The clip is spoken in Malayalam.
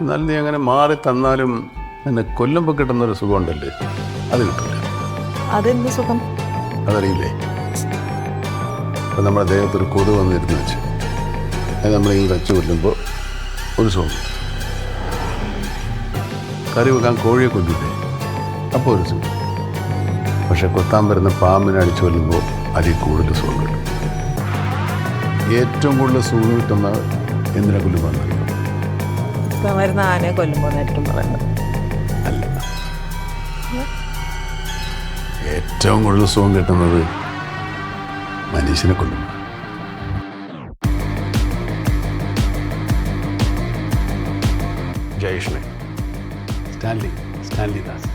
എന്നാലും നീ അങ്ങനെ മാറി തന്നാലും എന്നെ കൊല്ലുമ്പോൾ കിട്ടുന്നൊരു സുഖമുണ്ടല്ലേ, അത് കിട്ടില്ല. അതെന്ത് സുഖം? അതറിയില്ലേ? അപ്പം നമ്മുടെ ദേഹത്തൊരു കൊതു വന്നിരുന്നു വെച്ച് അത് നമ്മളിങ്ങനെ വെച്ച് കൊല്ലുമ്പോൾ ഒരു സുഖം കിട്ടും. കറി വെക്കാൻ കോഴിയെ കൊല്ലില്ലേ, അപ്പോൾ ഒരു സുഖം. പക്ഷെ കൊത്താൻ വരുന്ന പാമ്പിനെ അടിച്ചു കൊല്ലുമ്പോൾ അതിൽ കൂടുതൽ സുഖം കിട്ടും. ഏറ്റവും കൂടുതൽ സുഖം കിട്ടുന്നത് എന്തിനെ കൊല്ലുമ്പോൾ ഇപ്പം വരുന്ന ആനയെ കൊല്ലുമ്പോൾ ആയിരിക്കും പറയുന്നത്. അല്ല, ഏറ്റവും കൂടുതൽ സുഖം കിട്ടുന്നത് മനുഷ്യനെ കൊല്ലുമ്പോൾ. ജയേഷിനെ, സ്റ്റാൻലി ദാസ്.